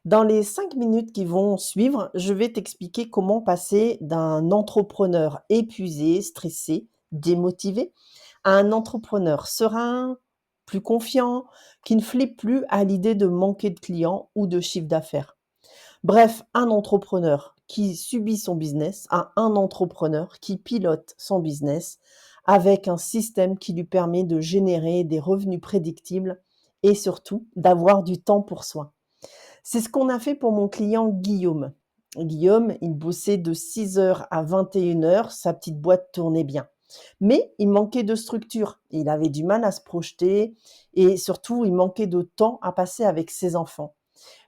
Dans les 5 minutes qui vont suivre, je vais t'expliquer comment passer d'un entrepreneur épuisé, stressé, démotivé, à un entrepreneur serein, plus confiant, qui ne flippe plus à l'idée de manquer de clients ou de chiffre d'affaires. Bref, un entrepreneur qui subit son business à un entrepreneur qui pilote son business avec un système qui lui permet de générer des revenus prédictibles et surtout d'avoir du temps pour soi. C'est ce qu'on a fait pour mon client Guillaume. Guillaume, il bossait de 6 heures à 21 heures, sa petite boîte tournait bien. Mais il manquait de structure, il avait du mal à se projeter et surtout il manquait de temps à passer avec ses enfants.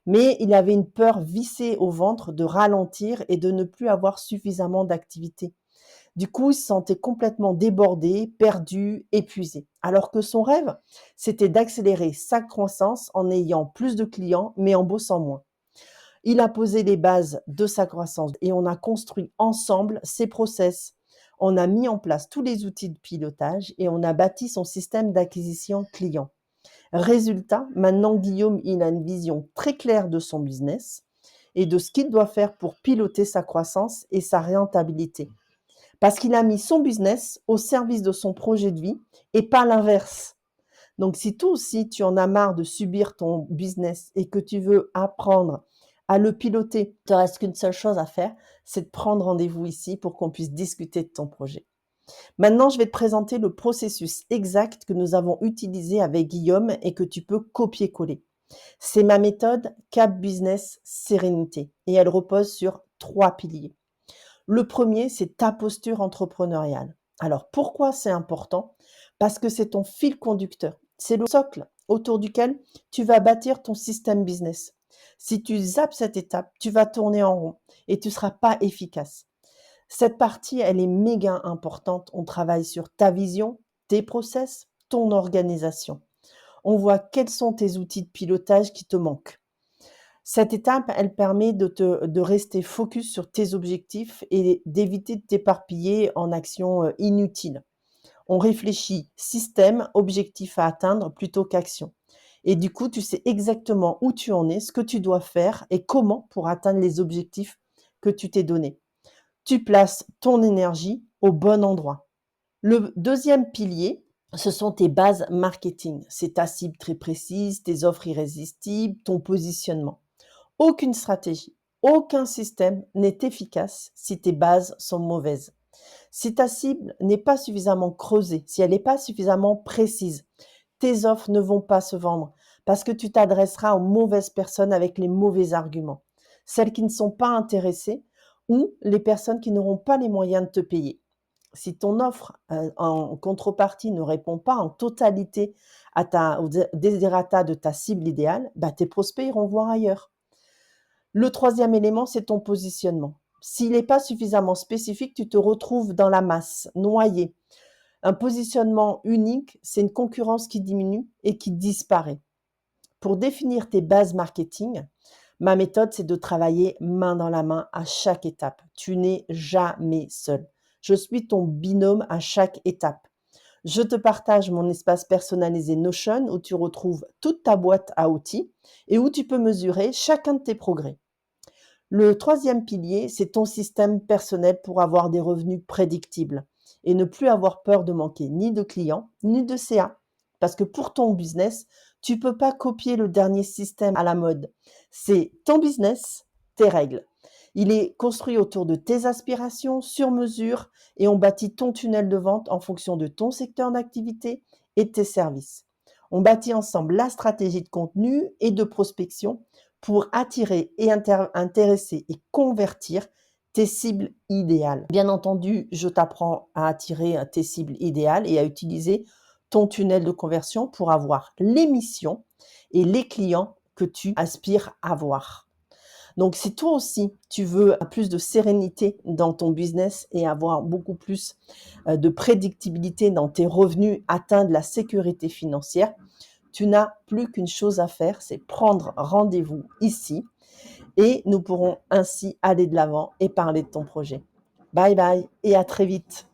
Mais il avait une peur vissée au ventre de ralentir et de ne plus avoir suffisamment d'activité. Du coup, il se sentait complètement débordé, perdu, épuisé. Alors que son rêve, c'était d'accélérer sa croissance en ayant plus de clients, mais en bossant moins. Il a posé les bases de sa croissance et on a construit ensemble ses process. On a mis en place tous les outils de pilotage et on a bâti son système d'acquisition client. Résultat, maintenant Guillaume, il a une vision très claire de son business et de ce qu'il doit faire pour piloter sa croissance et sa rentabilité. Parce qu'il a mis son business au service de son projet de vie et pas l'inverse. Donc, si toi aussi, tu en as marre de subir ton business et que tu veux apprendre à le piloter, il te reste qu'une seule chose à faire, c'est de prendre rendez-vous ici pour qu'on puisse discuter de ton projet. Maintenant, je vais te présenter le processus exact que nous avons utilisé avec Guillaume et que tu peux copier-coller. C'est ma méthode Cap Business Sérénité et elle repose sur 3 piliers. Le premier, c'est ta posture entrepreneuriale. Alors, pourquoi c'est important? Parce que c'est ton fil conducteur. C'est le socle autour duquel tu vas bâtir ton système business. Si tu zappes cette étape, tu vas tourner en rond et tu ne seras pas efficace. Cette partie, elle est méga importante. On travaille sur ta vision, tes process, ton organisation. On voit quels sont tes outils de pilotage qui te manquent. Cette étape, elle permet de rester focus sur tes objectifs et d'éviter de t'éparpiller en actions inutiles. On réfléchit système, objectif à atteindre plutôt qu'action. Et du coup, tu sais exactement où tu en es, ce que tu dois faire et comment pour atteindre les objectifs que tu t'es donnés. Tu places ton énergie au bon endroit. Le deuxième pilier, ce sont tes bases marketing. C'est ta cible très précise, tes offres irrésistibles, ton positionnement. Aucune stratégie, aucun système n'est efficace si tes bases sont mauvaises. Si ta cible n'est pas suffisamment creusée, si elle n'est pas suffisamment précise, tes offres ne vont pas se vendre parce que tu t'adresseras aux mauvaises personnes avec les mauvais arguments, celles qui ne sont pas intéressées ou les personnes qui n'auront pas les moyens de te payer. Si ton offre en contrepartie ne répond pas en totalité aux desiderata de ta cible idéale, bah, tes prospects iront voir ailleurs. Le troisième élément, c'est ton positionnement. S'il n'est pas suffisamment spécifique, tu te retrouves dans la masse, noyé. Un positionnement unique, c'est une concurrence qui diminue et qui disparaît. Pour définir tes bases marketing, ma méthode, c'est de travailler main dans la main à chaque étape. Tu n'es jamais seul. Je suis ton binôme à chaque étape. Je te partage mon espace personnalisé Notion où tu retrouves toute ta boîte à outils et où tu peux mesurer chacun de tes progrès. Le troisième pilier, c'est ton système personnel pour avoir des revenus prédictibles et ne plus avoir peur de manquer ni de clients ni de CA. Parce que pour ton business, tu ne peux pas copier le dernier système à la mode. C'est ton business, tes règles. Il est construit autour de tes aspirations sur mesure et on bâtit ton tunnel de vente en fonction de ton secteur d'activité et de tes services. On bâtit ensemble la stratégie de contenu et de prospection pour attirer et intéresser et convertir tes cibles idéales. Bien entendu, je t'apprends à attirer tes cibles idéales et à utiliser ton tunnel de conversion pour avoir les missions et les clients que tu aspires à avoir. Donc, si toi aussi, tu veux plus de sérénité dans ton business et avoir beaucoup plus de prédictibilité dans tes revenus, atteindre la sécurité financière, tu n'as plus qu'une chose à faire, c'est prendre rendez-vous ici et nous pourrons ainsi aller de l'avant et parler de ton projet. Bye bye et à très vite.